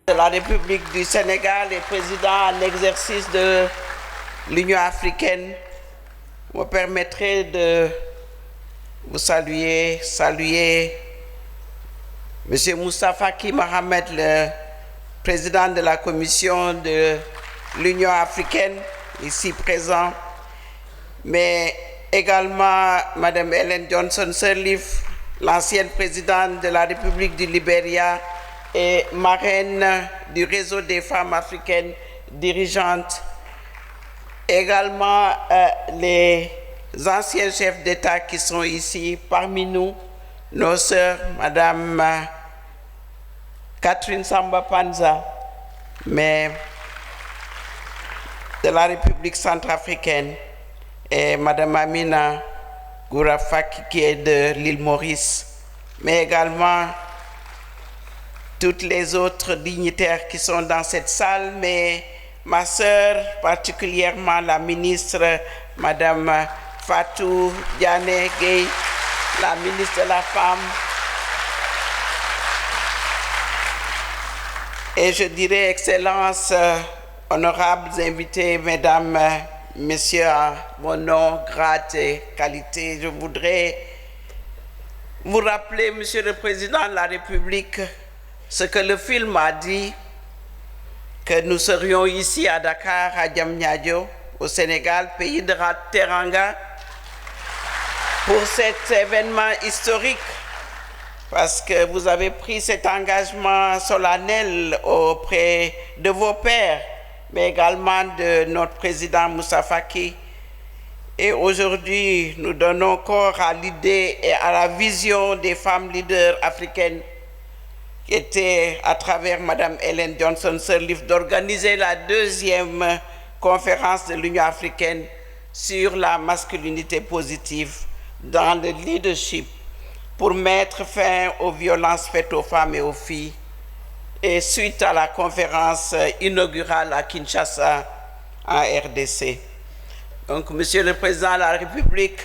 De la République du Sénégal et président en exercice de l'Union africaine, me permettrez de vous saluer M. Moussa Faki Mohamed, le président de la Commission de l'Union africaine, ici présent, mais également Mme Ellen Johnson Sirleaf, l'ancienne présidente de la République du Libéria et marraine du réseau des femmes africaines dirigeantes, également les anciens chefs d'État qui sont ici parmi nous, nos sœurs, Madame Catherine Samba Panza, mais de la République centrafricaine, et Madame Amina Gourafaki qui est de l'île Maurice, mais également toutes les autres dignitaires qui sont dans cette salle, mais ma sœur, particulièrement la ministre, Madame Fatou Diané Gueye, la ministre de la Femme, et je dirais, Excellences, honorables invités, Mesdames, Messieurs, mon nom, grade et qualité, je voudrais vous rappeler, Monsieur le Président de la République, ce que le film a dit, que nous serions ici à Dakar, à Diamniadio, au Sénégal, pays de Teranga, pour cet événement historique, parce que vous avez pris cet engagement solennel auprès de vos pairs, mais également de notre président Moussa Faki. Et aujourd'hui, nous donnons corps à l'idée et à la vision des femmes leaders africaines qui était, à travers Mme Ellen Johnson Sirleaf, d'organiser la deuxième conférence de l'Union africaine sur la masculinité positive dans le leadership pour mettre fin aux violences faites aux femmes et aux filles. Et suite à la conférence inaugurale à Kinshasa, en RDC. Donc, Monsieur le Président de la République,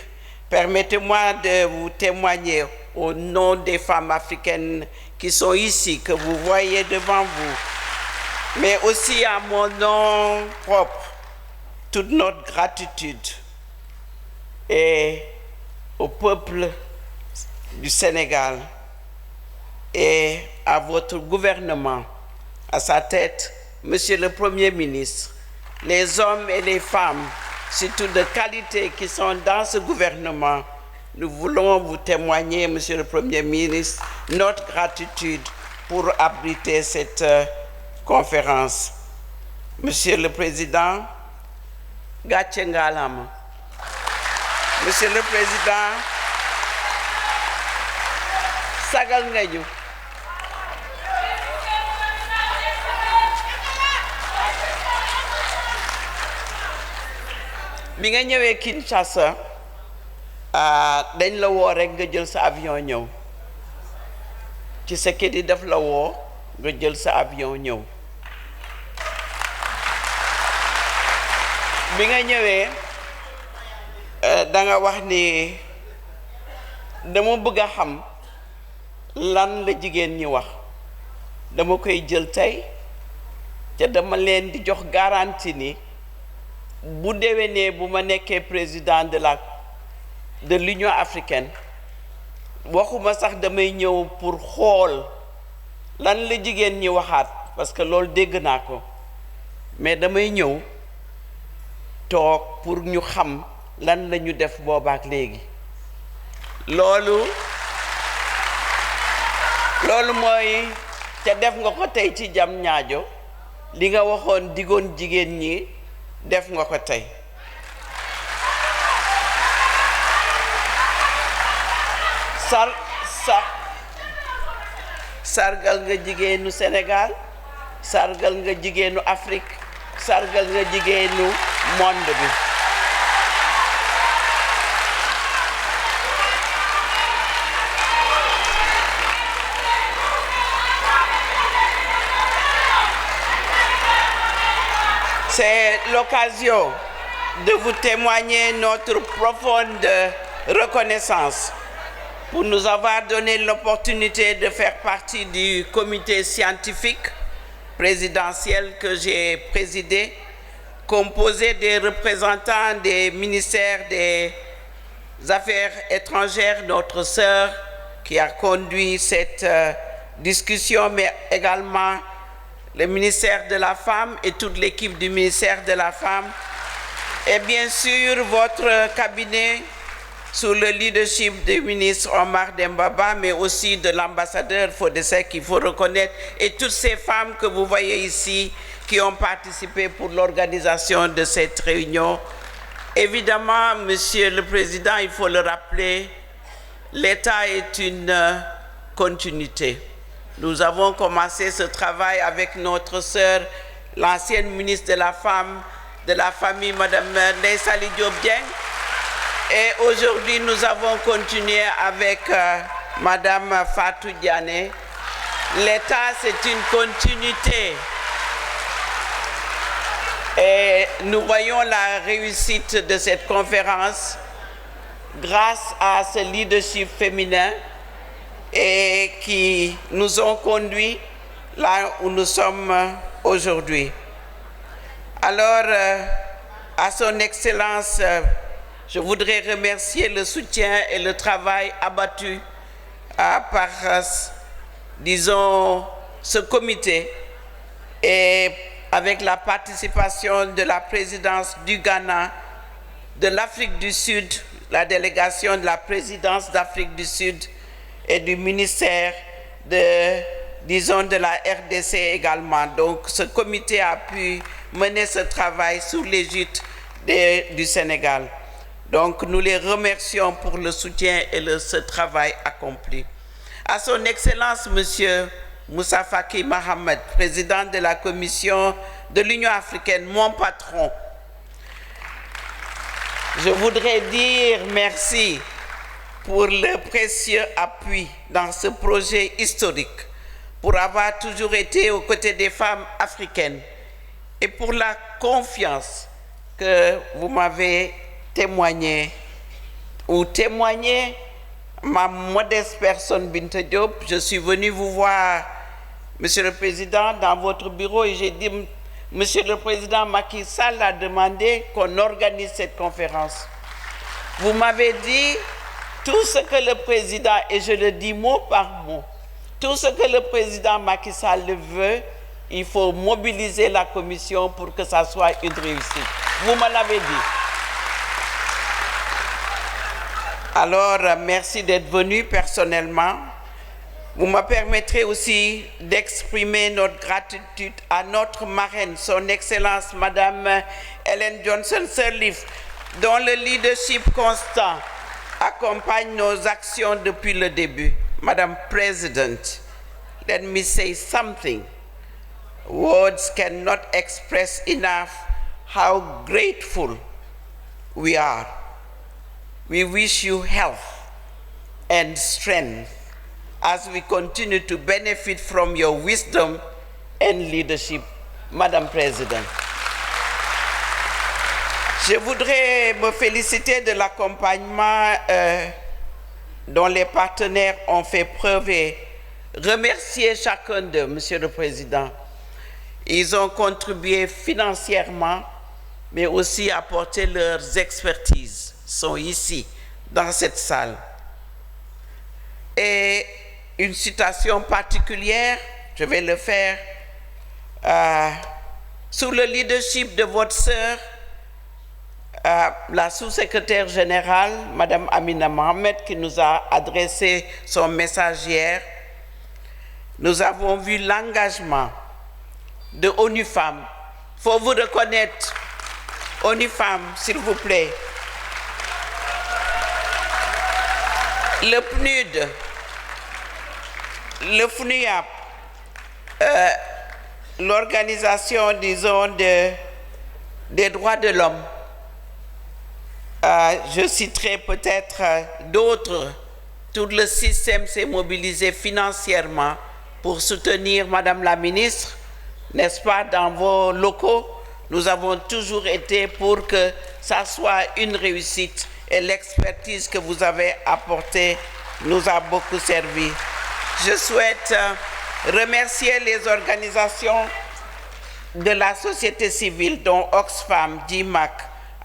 permettez-moi de vous témoigner au nom des femmes africaines qui sont ici, que vous voyez devant vous, mais aussi à mon nom propre, toute notre gratitude et au peuple du Sénégal et à votre gouvernement, à sa tête, Monsieur le Premier ministre, les hommes et les femmes, surtout de qualité, qui sont dans ce gouvernement. Nous voulons vous témoigner, Monsieur le Premier ministre, notre gratitude pour abriter cette conférence. Monsieur le Président, Gatche Ngalama. Monsieur le Président, Sagal Ngayu. Bi nga ñëwee Kinshasa dañ la woo rek nga jël sa avion ñëw ci Tshisekedi daf la woo nga jël sa avion ñëw bi nga ñëwee da nga wax ni dama bëgg a xam lan la jigéen ñi wax dama koy jël tey te dama leen di jox garantie ni bu déwénee bu ma nekkee président de l'Union africaine waxuma sax damay ñëw pour xool lan la jigéen ñi waxaat parce que loolu dégg naa ko mais damay ñëw toog pour ñu xam lan la ñu def boobaak léegi loolu mooy te def nga ko tey ci Diamniadio li nga waxoon digoon jigéen ñi def nga ko tey sargal nga jigéenu Sénégal sargal nga jigéenu Afrique sargal nga jigéenu monde bi c'est l'occasion de vous témoigner notre profonde reconnaissance pour nous avoir donné l'opportunité de faire partie du comité scientifique présidentiel que j'ai présidé, composé des représentants des ministères des Affaires étrangères, notre sœur qui a conduit cette discussion, mais également le ministère de la Femme et toute l'équipe du ministère de la Femme, et bien sûr votre cabinet sous le leadership du ministre Omar Dembaba, mais aussi de l'ambassadeur Fodessek, qu'il faut reconnaître, et toutes ces femmes que vous voyez ici qui ont participé pour l'organisation de cette réunion. Évidemment, Monsieur le Président, il faut le rappeler, l'État est une continuité. Nous avons commencé ce travail avec notre sœur, l'ancienne ministre de la Femme, de la Famille, Mme Ndeye Saly Diop Dieng. Et aujourd'hui, nous avons continué avec Mme Fatou Diané. L'État, c'est une continuité. Et nous voyons la réussite de cette conférence grâce à ce leadership féminin et qui nous ont conduits là où nous sommes aujourd'hui. Alors, à son Excellence, je voudrais remercier le soutien et le travail abattu par, disons, ce comité et avec la participation de la présidence du Ghana, de l'Afrique du Sud, la délégation de la présidence d'Afrique du Sud et du ministère de, disons, de la RDC également. Donc, ce comité a pu mener ce travail sous l'égide du Sénégal. Donc, nous les remercions pour le soutien et ce travail accompli. À son Excellence, Monsieur Moussa Faki Mahamat, président de la Commission de l'Union africaine, mon patron, je voudrais dire merci pour le précieux appui dans ce projet historique, pour avoir toujours été aux côtés des femmes africaines et pour la confiance que vous m'avez témoignée ou témoigné ma modeste personne, Binta Diop. Je suis venu vous voir, Monsieur le Président, dans votre bureau et j'ai dit, Monsieur le Président Macky Sall a demandé qu'on organise cette conférence. Vous m'avez dit tout ce que le Président, et je le dis mot par mot, tout ce que le Président Macky Sall veut, il faut mobiliser la Commission pour que ça soit une réussite. Vous me l'avez dit. Alors, merci d'être venu personnellement. Vous me permettrez aussi d'exprimer notre gratitude à notre marraine, son Excellence Madame Ellen Johnson Sirleaf, dont le leadership constant accompagne nos actions depuis le début. Madam President, let me say something. Words cannot express enough how grateful we are. We wish you health and strength as we continue to benefit from your wisdom and leadership, Madam President. Je voudrais me féliciter de l'accompagnement dont les partenaires ont fait preuve et remercier chacun d'eux, Monsieur le Président. Ils ont contribué financièrement, mais aussi apporté leurs expertises, sont ici, dans cette salle. Et une citation particulière, je vais le faire, sous le leadership de votre sœur, la sous-secrétaire générale, Madame Amina Mohamed, qui nous a adressé son message hier, nous avons vu l'engagement de ONU Femmes. Il faut vous reconnaître, ONU Femmes, s'il vous plaît. Le PNUD, le FNUAP, l'organisation, disons, des droits de l'homme. Je citerai peut-être d'autres. Tout le système s'est mobilisé financièrement pour soutenir Madame la Ministre, n'est-ce pas, dans vos locaux. Nous avons toujours été pour que ça soit une réussite et l'expertise que vous avez apportée nous a beaucoup servi. Je souhaite remercier les organisations de la société civile, dont Oxfam, DIMAC,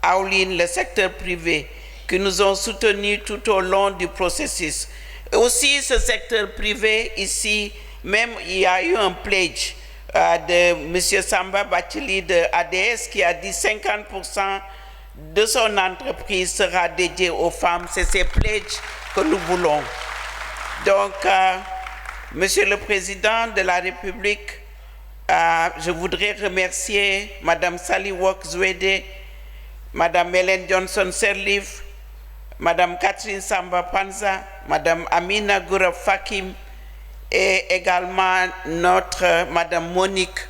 Aoline, le secteur privé, qui nous ont soutenus tout au long du processus. Et aussi ce secteur privé, ici, même il y a eu un pledge de M. Samba Bachili de ADS qui a dit 50% de son entreprise sera dédiée aux femmes. C'est ces pledges que nous voulons. Donc, Monsieur le Président de la République, je voudrais remercier Mme Saliwok Zwede, Mme Hélène Johnson-Sirleaf, Mme Catherine Samba Panza, Mme Amina Gourab Fakim et également notre Mme Monique,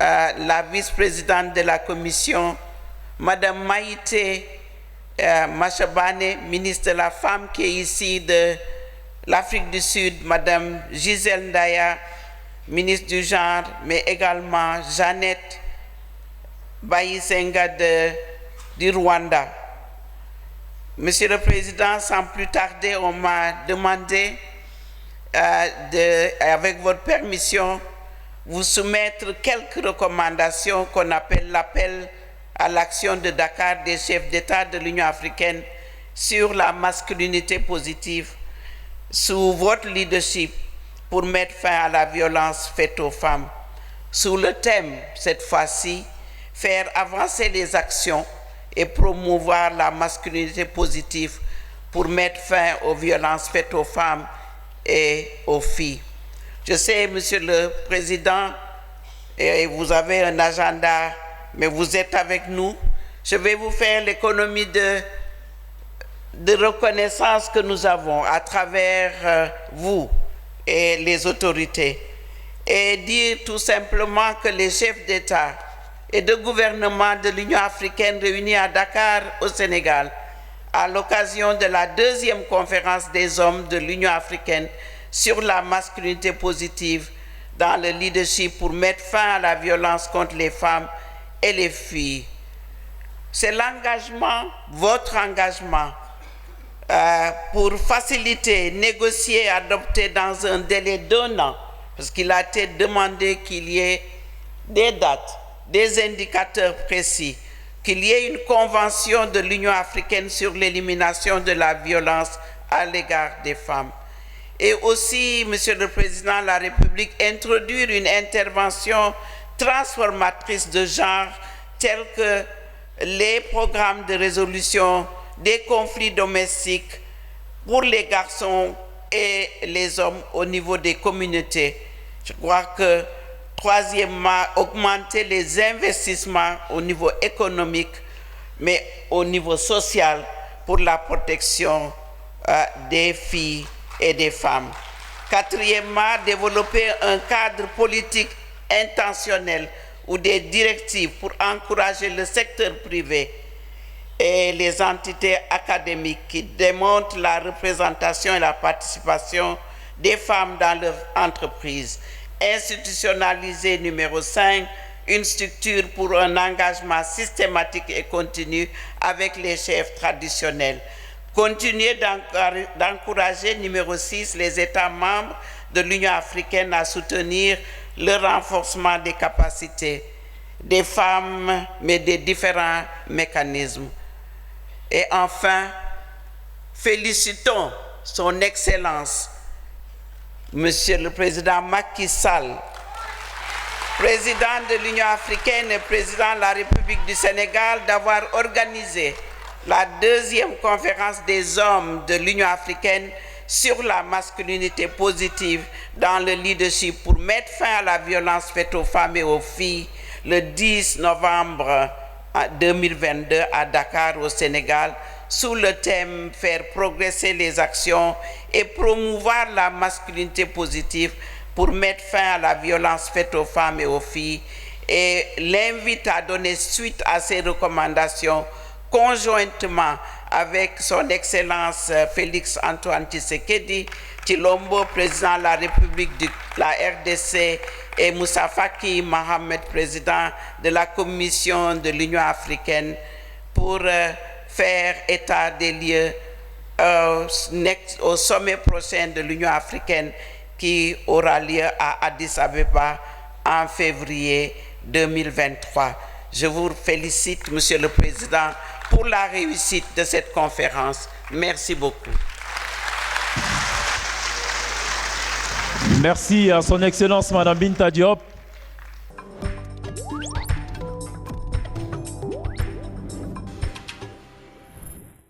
la vice-présidente de la Commission, Mme Maïté Machabane, ministre de la Femme qui est ici de l'Afrique du Sud, Mme Gisèle Ndaya, ministre du Genre, mais également Jeannette Bayisenga du Rwanda. Monsieur le Président, sans plus tarder, on m'a demandé, avec votre permission, vous soumettre quelques recommandations qu'on appelle l'appel à l'action de Dakar des chefs d'État de l'Union africaine sur la masculinité positive sous votre leadership pour mettre fin à la violence faite aux femmes. Sous le thème, cette fois-ci, faire avancer les actions et promouvoir la masculinité positive pour mettre fin aux violences faites aux femmes et aux filles. Je sais, Monsieur le Président, et vous avez un agenda, mais vous êtes avec nous. Je vais vous faire l'économie de reconnaissance que nous avons à travers vous et les autorités, et dire tout simplement que les chefs d'État et de gouvernement de l'Union africaine réunis à Dakar, au Sénégal, à l'occasion de la deuxième conférence des hommes de l'Union africaine sur la masculinité positive dans le leadership pour mettre fin à la violence contre les femmes et les filles. C'est l'engagement, votre engagement, pour faciliter, négocier, adopter dans un délai d'1 an, parce qu'il a été demandé qu'il y ait des dates, des indicateurs précis, qu'il y ait une convention de l'Union africaine sur l'élimination de la violence à l'égard des femmes. Et aussi, Monsieur le Président de la République, introduire une intervention transformatrice de genre, telle que les programmes de résolution des conflits domestiques pour les garçons et les hommes au niveau des communautés. Je crois que, troisièmement, augmenter les investissements au niveau économique, mais au niveau social pour la protection des filles et des femmes. Quatrièmement, développer un cadre politique intentionnel ou des directives pour encourager le secteur privé et les entités académiques qui démontrent la représentation et la participation des femmes dans leur entreprise. Institutionnaliser, numéro 5, une structure pour un engagement systématique et continu avec les chefs traditionnels. Continuer d'encourager, numéro 6, les États membres de l'Union africaine à soutenir le renforcement des capacités des femmes, mais des différents mécanismes. Et enfin, félicitons son Excellence, Monsieur le Président Macky Sall, président de l'Union africaine et président de la République du Sénégal, d'avoir organisé la deuxième conférence des hommes de l'Union africaine sur la masculinité positive dans le leadership pour mettre fin à la violence faite aux femmes et aux filles le 10 novembre 2022 à Dakar, au Sénégal, sous le thème « Faire progresser les actions et promouvoir la masculinité positive pour mettre fin à la violence faite aux femmes et aux filles » et l'invite à donner suite à ces recommandations conjointement avec son Excellence Félix Antoine Tshisekedi Tshilombo, président de la République de la RDC, et Moussa Faki Mohamed, président de la Commission de l'Union africaine, pour faire état des lieux au sommet prochain de l'Union africaine qui aura lieu à Addis Abeba en février 2023. Je vous félicite, Monsieur le Président, pour la réussite de cette conférence. Merci beaucoup. Merci à son Excellence Madame Binta Diop.